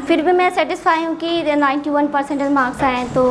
फिर भी मैं सेटिस्फाई हूँ कि 91% मार्क्स आए हैं तो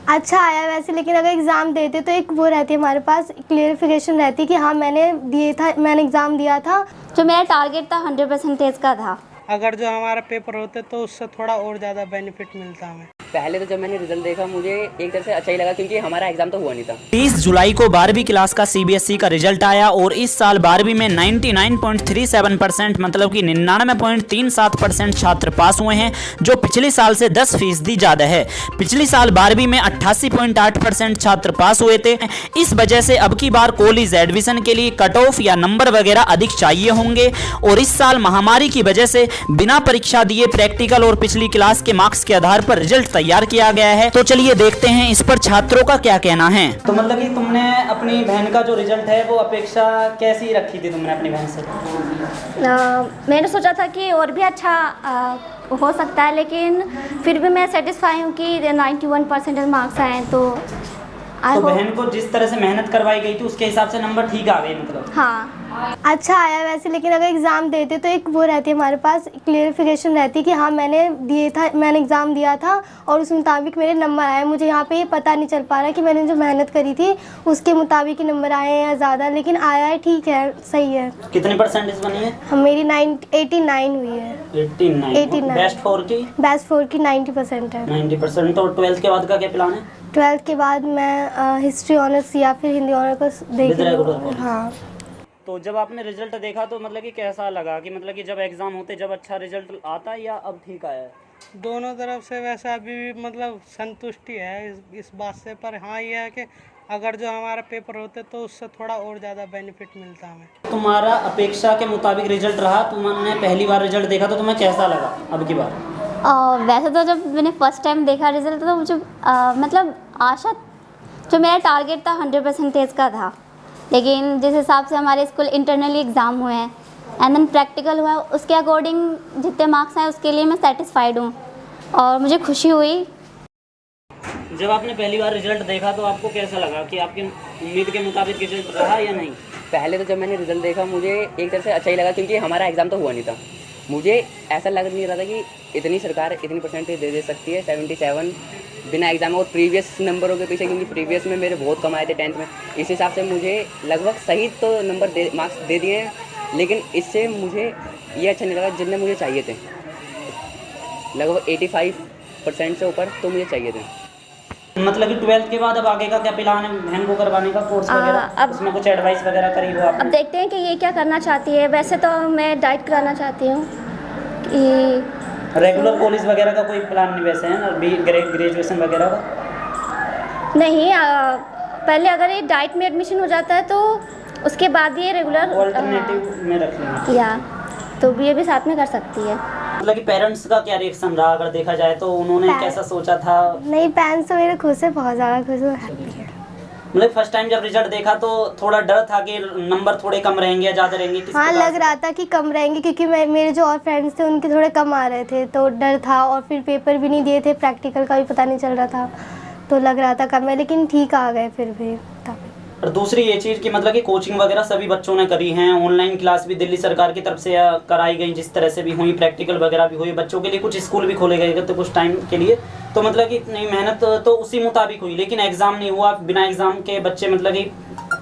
अच्छा आया वैसे, लेकिन अगर एग्ज़ाम देते तो एक वो रहती है हमारे पास क्लियरिफिकेशन रहती कि हाँ मैंने एग्ज़ाम दिया था। जो मेरा टारगेट था 100% का था। अगर जो हमारा पेपर होते तो उससे थोड़ा और ज़्यादा बेनिफिट मिलता हमें। पहले तो जब मैंने रिजल्ट देखा मुझे एक तरह से अच्छा ही लगा क्योंकि हमारा एग्जाम तो हुआ नहीं था। 30 जुलाई को 12वीं क्लास का सीबीएसई का रिजल्ट आया और इस साल 12वीं में 99.37% मतलब कि 99.37% छात्र पास हुए हैं, जो पिछले साल से 10% ज़्यादा है। पिछले साल 12वीं में 88.8% छात्र पास हुए थे। इस वजह से अब की बार कॉलेज एडमिशन के लिए कट ऑफ या नंबर वगैरह अधिक चाहिए होंगे और इस साल महामारी की वजह से बिना परीक्षा दिए प्रैक्टिकल और पिछली क्लास के मार्क्स के आधार पर रिजल्ट तैयार किया गया है। तो चलिए देखते हैं इस पर छात्रों का क्या कहना है। तो मतलब कि तुमने अपनी बहन का जो रिजल्ट है वो अपेक्षा कैसी रखी थी तुमने अपनी बहन से? मैंने सोचा था कि और भी अच्छा हो सकता है, लेकिन फिर भी मैं सेटिस्फाई हूँ कि 91% मार्क्स आए हैं तो बहन को जिस तरह से मेहनत करवाई गई थी उसके हिसाब से नंबर ठीक आ गए मतलब? हाँ अच्छा आया वैसे, लेकिन अगर एग्ज़ाम देते तो एक वो रहती है हमारे पास क्लियरिफिकेशन रहती कि हाँ मैंने एग्ज़ाम दिया था और उस मुताबिक मेरे नंबर आए। मुझे यहाँ पे ये पता नहीं चल पा रहा कि मैंने जो मेहनत करी थी उसके मुताबिक ही नंबर आए हैं या ज़्यादा, लेकिन आया है ठीक है, सही है। कितनी परसेंटेज बनी है? मेरी 89 हुई है। 89। बेस्ट 4 की 90% है। 90%। तो 12th के बाद का क्या प्लान है? 12th के बाद मैं हिस्ट्री ऑनर्स या फिर हिंदी ऑनर को देख। हाँ। तो जब आपने रिजल्ट देखा तो मतलब कि कैसा लगा कि मतलब कि जब एग्ज़ाम होते जब अच्छा रिजल्ट आता या अब ठीक आया है? दोनों तरफ से वैसे अभी भी मतलब संतुष्टि है इस बात से, पर हाँ ये है कि अगर जो हमारा पेपर होते तो उससे थोड़ा और ज़्यादा बेनिफिट मिलता हमें। तुम्हारा अपेक्षा के मुताबिक रिजल्ट रहा? तुमने पहली बार रिजल्ट देखा तो तुम्हें कैसा लगा अब की बार? वैसे तो जब मैंने फर्स्ट टाइम देखा रिजल्ट तो मुझे मतलब आशा, जो मेरा टारगेट था 100% का था, लेकिन जिस हिसाब से हमारे स्कूल इंटरनली एग्ज़ाम हुए हैं एंड देन प्रैक्टिकल हुआ उसके अकॉर्डिंग जितने मार्क्स आए उसके लिए मैं सेटिस्फाइड हूँ और मुझे खुशी हुई। जब आपने पहली बार रिजल्ट देखा तो आपको कैसा लगा कि आपकी उम्मीद के मुताबिक रिजल्ट रहा या नहीं? पहले तो जब मैंने रिजल्ट देखा मुझे एक तरह से अच्छा ही लगा क्योंकि हमारा एग्ज़ाम तो हुआ नहीं था। मुझे ऐसा लग नहीं रहा था कि इतनी सरकार इतनी परसेंटेज दे सकती है 77 बिना एग्ज़ाम और प्रीवियस नंबरों के पीछे, क्योंकि प्रीवियस में मेरे बहुत कम आए थे 10th में। इस हिसाब से मुझे लगभग सही तो मार्क्स दे दिए हैं, लेकिन इससे मुझे ये अच्छा नहीं लगा जितने मुझे चाहिए थे। लगभग 85% से ऊपर तो मुझे चाहिए थे। मतलब कि 12th के बाद अब आगे का क्या प्लान है बहन को करवाने का कोर्स वगैरह? अब उसमें कुछ एडवाइस वगैरह करी हो आपने? अब देखते हैं कि ये क्या करना चाहती है। वैसे तो मैं डाइट कराना चाहती हूँ कि रेगुलर कॉलेज वगैरह का कोई प्लान नहीं वैसे है ना, ग्रेजुएशन वगैरह का? नहीं, पहले अगर ये डाइट में एडमिशन हो जाता है तो उसके बाद ये रेगुलर ऑल्टरनेटिव में रख लेंगे या तो बीए भी साथ में कर सकती है। मतलब कि पेरेंट्स का क्या रिएक्शन रहा अगर देखा जाए तो? उन्होंने कैसा सोचा था? नहीं, पेरेंट्स तो मेरे खुद से बहुत ज़्यादा खुश और हैप्पी है। मतलब फर्स्ट टाइम जब रिजल्ट देखा तो थोड़ा डर था कि नंबर थोड़े कम रहेंगे या ज़्यादा रहेंगे? हाँ, लग रहा था कि कम रहेंगे क्योंकि मेरे जो और फ्रेंड्स थे उनके थोड़े कम आ रहे थे तो डर था, और फिर पेपर भी नहीं दिए थे, प्रैक्टिकल का भी पता नहीं चल रहा था तो लग रहा था कम है, लेकिन ठीक आ गए फिर भी। और दूसरी ये चीज़ कि मतलब कि कोचिंग वगैरह सभी बच्चों ने करी हैं, ऑनलाइन क्लास भी दिल्ली सरकार की तरफ से कराई गई, जिस तरह से भी हुई, प्रैक्टिकल वगैरह भी हुई, बच्चों के लिए कुछ स्कूल भी खोले गए तो कुछ टाइम के लिए, तो मतलब कि इतनी मेहनत तो उसी मुताबिक हुई, लेकिन एग्ज़ाम नहीं हुआ, बिना एग्ज़ाम के बच्चे मतलब कि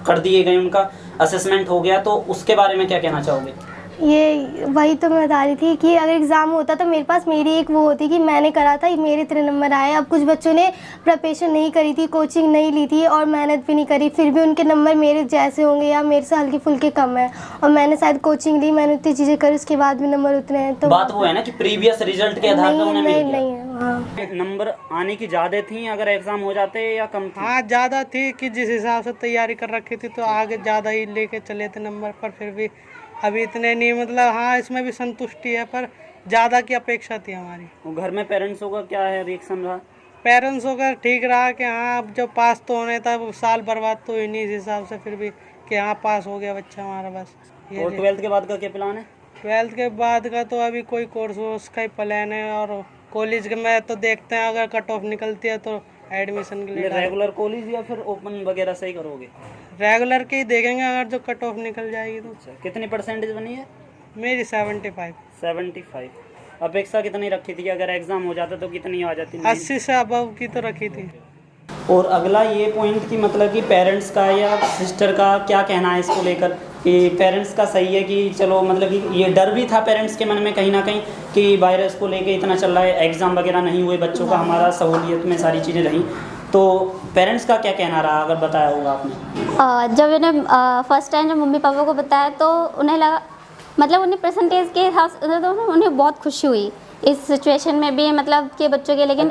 कर दिए गए, उनका असेसमेंट हो गया, तो उसके बारे में क्या कहना चाहोगे? ये वही तो मैं बता रही थी कि अगर एग्ज़ाम होता तो मेरे पास मेरी एक वो होती कि मैंने करा था, मेरे इतने नंबर आए। अब कुछ बच्चों ने प्रिपरेशन नहीं करी थी, कोचिंग नहीं ली थी और मेहनत भी नहीं करी, फिर भी उनके नंबर मेरे जैसे होंगे या मेरे से हल्के फुल्के कम है, और मैंने शायद कोचिंग ली, मैंने उतनी चीज़ें करी, उसके बाद भी नंबर उतने हैं। तो बात वो है ना कि प्रीवियस रिजल्ट के आधार पर उन्हें मिल गया। नहीं है। हाँ, नंबर आने की ज़्यादा थी अगर एग्ज़ाम हो जाते या कम थी? हाँ, ज़्यादा थी कि जिस हिसाब से तैयारी कर रखी थी तो आगे ज़्यादा ही लेके चले थे नंबर, पर फिर भी अभी इतने नहीं, मतलब हाँ इसमें भी संतुष्टि है पर ज़्यादा की अपेक्षा थी हमारी। घर में पेरेंट्सों का क्या है रिएक्शन रहा? पेरेंट्सों का ठीक रहा कि हाँ अब जब पास तो होने था, वो साल बर्बाद तो हुई नहीं इस हिसाब से, फिर भी कि हाँ पास हो गया बच्चा हमारा बस। और 12th के बाद का क्या प्लान है? 12th के बाद का तो अभी कोई कोर्स हो उसका ही प्लान है, और कॉलेज के में तो देखते हैं अगर कट ऑफ निकलती है तो एडमिशन के लिए रेगुलर कॉलेज या फिर ओपन वगैरह से ही करोगे? रेगुलर के ही देखेंगे अगर जो कट ऑफ निकल जाएगी तो। कितनी परसेंटेज बनी है? मेरी 75। अपेक्षा कितनी रखी थी, अगर एग्जाम हो जाता तो कितनी आ जाती? 80 से अबव की तो रखी थी। और अगला ये पॉइंट कि मतलब कि पेरेंट्स का या सिस्टर का क्या कहना है इसको लेकर, कि पेरेंट्स का सही है कि चलो, मतलब कि ये डर भी था पेरेंट्स के मन में कहीं ना कहीं कि वायरस को लेके इतना चल रहा है, एग्ज़ाम वगैरह नहीं हुए बच्चों का, हमारा सहूलियत में सारी चीज़ें रहीं, तो पेरेंट्स का क्या कहना रहा अगर बताया होगा आपने? जब इन्हें फर्स्ट टाइम जब मम्मी पापा को बताया तो उन्हें लगा, मतलब उन्हें परसेंटेज के हिसाब से तो उन्हें बहुत खुशी हुई इस सिचुएशन में भी, मतलब कि बच्चों के लेकिन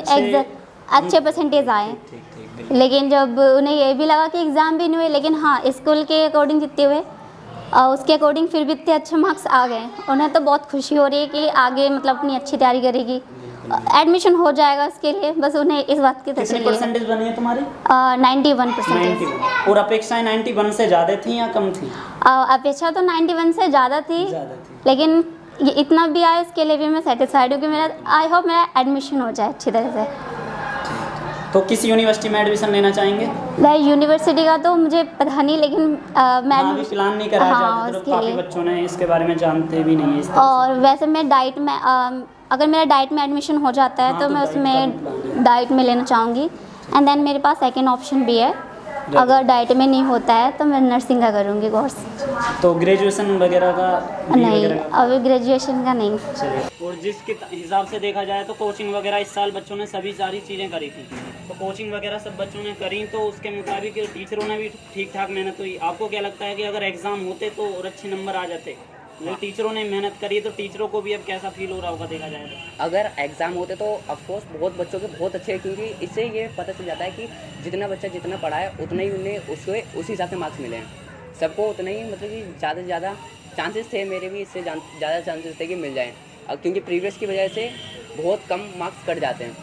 अच्छे परसेंटेज आए। लेकिन जब उन्हें ये भी लगा कि एग्ज़ाम भी नहीं हुए, लेकिन हाँ स्कूल के अकॉर्डिंग जितने हुए उसके अकॉर्डिंग फिर भी इतने अच्छे मार्क्स आ गए, उन्हें तो बहुत खुशी हो रही है कि आगे मतलब अपनी अच्छी तैयारी करेगी, एडमिशन हो जाएगा उसके लिए, बस उन्हें इस बात की कितनी परसेंटेज बनी है तुम्हारी? 91%। और अपेक्षाएं 91 से ज़्यादा थी या कम थी? अपेक्षा तो 91 से ज़्यादा थी, लेकिन ये इतना भी आया इसके लिए भी मैं सेटिस्फाइड हूँ कि मेरा आई होप मेरा एडमिशन हो जाए अच्छी तरह से। तो किस यूनिवर्सिटी में एडमिशन लेना चाहेंगे? मैं यूनिवर्सिटी का तो मुझे पता नहीं, लेकिन मैं अभी प्लान नहीं कराया हाँ, तो काफ़ी बच्चों ने इसके बारे में जानते भी नहीं है इस तरह और वैसे मैं डाइट में अगर मेरा डाइट में एडमिशन हो जाता है तो मैं उसमें डाइट में लेना चाहूँगी, एंड देन मेरे पास सेकेंड ऑप्शन भी है, अगर डाइट में नहीं होता है तो मैं नर्सिंग का करूँगी कोर्स। तो ग्रेजुएशन वगैरह का नहीं, अभी ग्रेजुएशन का नहीं। और जिसके हिसाब से देखा जाए तो कोचिंग वगैरह इस साल बच्चों ने सभी सारी चीज़ें करी थी, तो कोचिंग वगैरह सब बच्चों ने करी, तो उसके मुताबिक टीचरों ने भी ठीक ठाक मेहनत हुई। आपको क्या लगता है कि अगर एग्ज़ाम होते तो और अच्छे नंबर आ जाते, जो टीचरों ने मेहनत करी, तो टीचरों को भी अब कैसा फील हो रहा होगा देखा जाए तो? अगर एग्ज़ाम होते तो ऑफकोर्स बहुत बच्चों के बहुत अच्छे, क्योंकि इससे ये पता चल जाता है कि जितना बच्चा जितना पढ़ा है उतना ही उन्हें उसी हिसाब से मार्क्स मिले हैं, सबको उतना ही, मतलब कि ज़्यादा से ज़्यादा चांसेस थे, मेरे भी इससे ज़्यादा चांसेस थे कि मिल जाएँ। अब क्योंकि प्रीवियस की वजह से बहुत कम मार्क्स कट जाते हैं,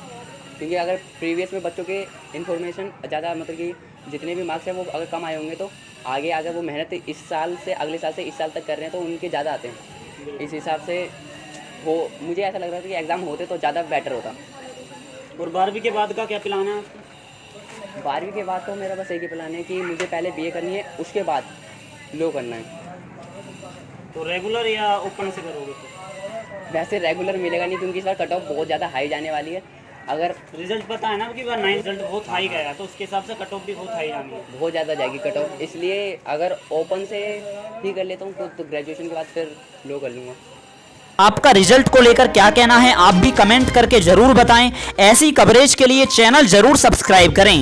क्योंकि अगर प्रीवियस में बच्चों के इन्फॉर्मेशन ज़्यादा, मतलब कि जितने भी मार्क्स हैं वो अगर कम आए होंगे तो आगे अगर वो मेहनत इस साल से अगले साल से इस साल तक कर रहे हैं तो उनके ज़्यादा आते हैं। इस हिसाब से वो मुझे ऐसा लग रहा था कि एग्ज़ाम होते तो ज़्यादा बेटर होता। और 12वीं के बाद का क्या प्लान है आपका? 12वीं के बाद तो मेरा बस एक ही प्लान है कि मुझे पहले BA करनी है, उसके बाद लो करना है। तो रेगुलर या ओपन से करोगे? तो वैसे रेगुलर मिलेगा नहीं, क्योंकि इस बार कट ऑफ बहुत ज़्यादा हाई जाने वाली है। अगर रिजल्ट पता है ना कि बार 9 रिजल्ट बहुत हाई गया, तो उसके हिसाब से कट ऑफ भी बहुत हाई आनी है, बहुत ज़्यादा जाएगी कट ऑफ, इसलिए अगर ओपन से ही कर लेता हूँ तो ग्रेजुएशन के बाद फिर लो कर लूँगा। आपका रिजल्ट को लेकर क्या कहना है, आप भी कमेंट करके जरूर बताएं। ऐसी कवरेज के लिए चैनल जरूर सब्सक्राइब करें।